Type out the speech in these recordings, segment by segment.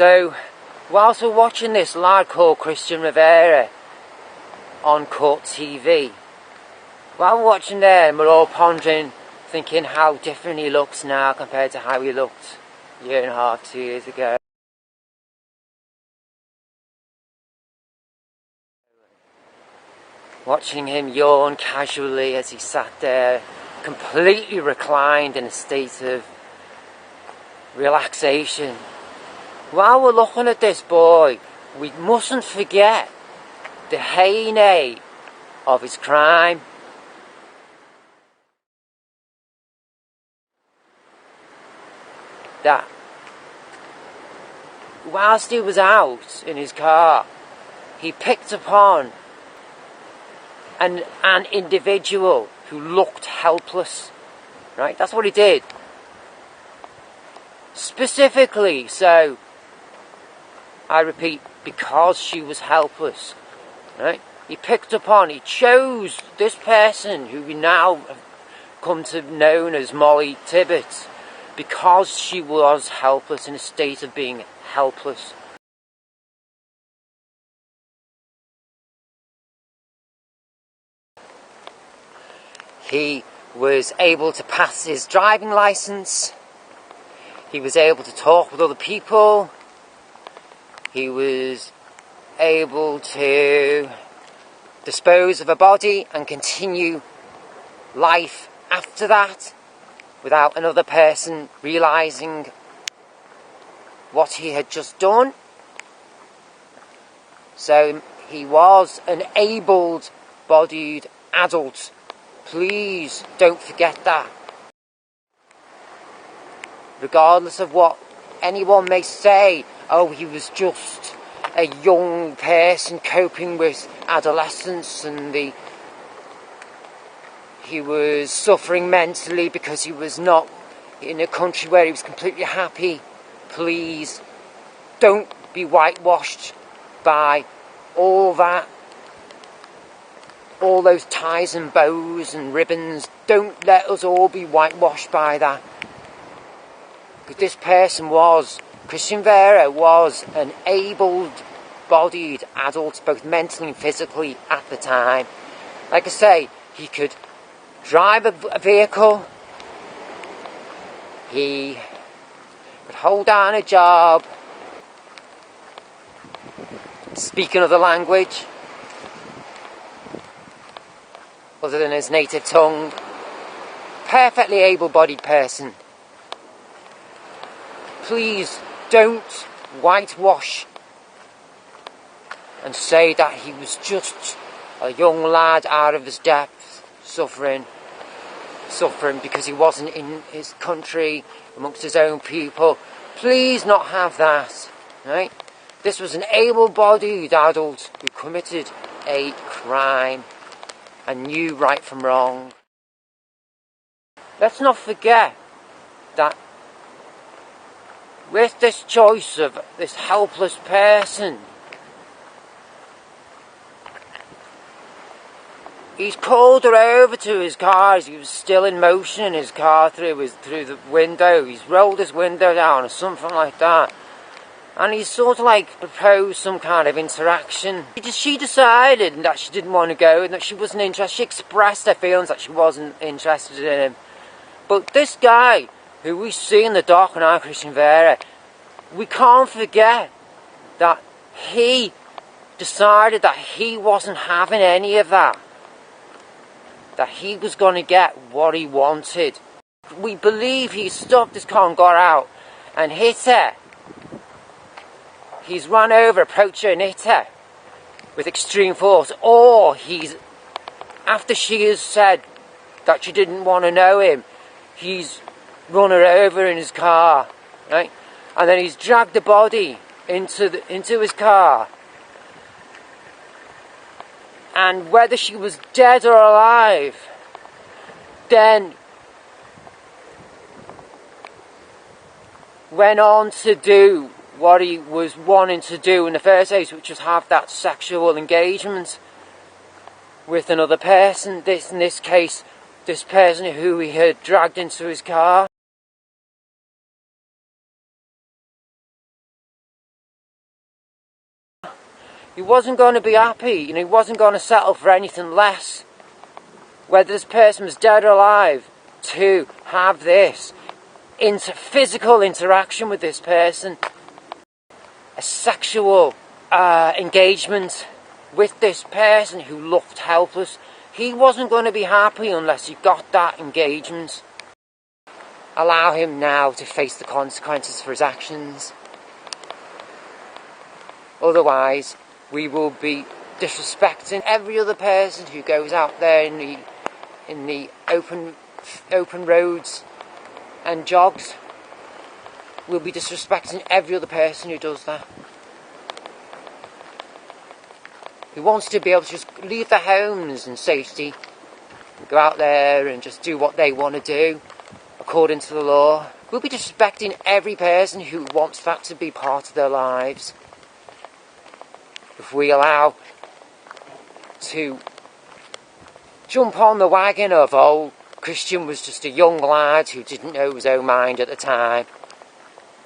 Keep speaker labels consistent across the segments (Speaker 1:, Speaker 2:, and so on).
Speaker 1: So, whilst we're watching this lad called Christian Rivera on Court TV, while we're watching there, we're all pondering, thinking how different he looks now compared to how he looked a year and a half, 2 years ago. Watching him yawn casually as he sat there, completely reclined in a state of relaxation. While we're looking at this boy, we mustn't forget the heyday of his crime. That whilst he was out in his car, he picked upon an individual who looked helpless, right? That's what he did. Specifically, so, I repeat, because she was helpless, right? He chose this person who we now have come to know as Molly Tibbet, because she was helpless, in a state of being helpless. He was able to pass his driving license. He was able to talk with other people. He was able to dispose of a body and continue life after that without another person realising what he had just done. So he was an able-bodied adult. Please don't forget that. Regardless of what anyone may say, oh, he was just a young person coping with adolescence and he was suffering mentally because he was not in a country where he was completely happy. Please don't be whitewashed by all that. All those ties and bows and ribbons. Don't let us all be whitewashed by that. Because this person Christian Rivera was an able-bodied adult, both mentally and physically at the time. Like I say, he could drive a vehicle. He could hold down a job. Speak another language other than his native tongue. Perfectly able-bodied person. Please don't whitewash and say that he was just a young lad out of his depth, suffering because he wasn't in his country, amongst his own people. Please not have that, right? This was an able-bodied adult who committed a crime and knew right from wrong. Let's not forget that with this choice of this helpless person, he's called her over to his car as he was still in motion in his car through the window. He's rolled his window down or something like that. And he's sort of like proposed some kind of interaction. She decided that she didn't want to go and that she wasn't interested. She expressed her feelings that she wasn't interested in him. But this guy, who we see in the doc now, Christian Rivera, we can't forget that he decided that he wasn't having any of that. That he was going to get what he wanted. We believe he stopped his car and got out and hit her. He's run over, approached her and hit her with extreme force. Or after she has said that she didn't want to know him, he's run her over in his car, right? And then he's dragged the body into his car. And whether she was dead or alive, then went on to do what he was wanting to do in the first place, which was have that sexual engagement with another person. In this case, this person who he had dragged into his car. He wasn't going to be happy, he wasn't going to settle for anything less, whether this person was dead or alive, to have this physical interaction with this person, a sexual engagement with this person who looked helpless. He wasn't going to be happy unless he got that engagement. Allow him now to face the consequences for his actions. Otherwise, we will be disrespecting every other person who goes out there in the open roads and jogs. We'll be disrespecting every other person who does that. Who wants to be able to just leave their homes in safety, go out there and just do what they want to do according to the law. We'll be disrespecting every person who wants that to be part of their lives. If we allow to jump on the wagon of, oh, Christian was just a young lad who didn't know his own mind at the time.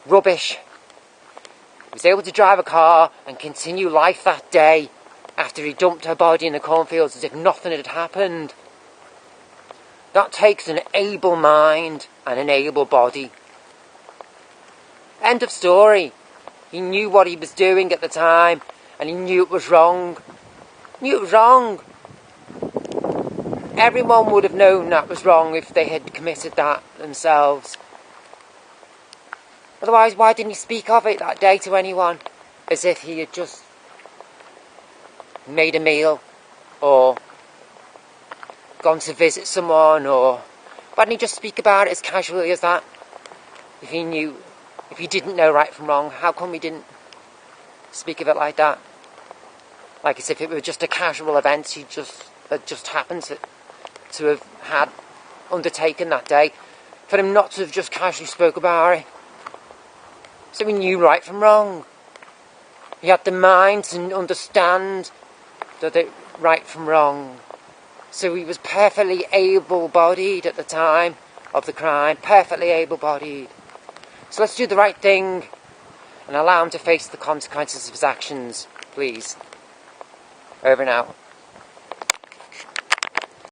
Speaker 1: Rubbish. He was able to drive a car and continue life that day after he dumped her body in the cornfields as if nothing had happened. That takes an able mind and an able body. End of story. He knew what he was doing at the time, and he knew it was wrong. Knew it was wrong. Everyone would have known that was wrong if they had committed that themselves. Otherwise, why didn't he speak of it that day to anyone? As if he had just made a meal, or gone to visit someone, or why didn't he just speak about it as casually as that? If he didn't know right from wrong, how come he didn't speak of it like that? Like as if it were just a casual event that just happened to have had undertaken that day, for him not to have just casually spoke about it. So he knew right from wrong. He had the mind to understand that right from wrong. So he was perfectly able-bodied at the time of the crime, perfectly able-bodied. So let's do the right thing and allow him to face the consequences of his actions, please. Over and out.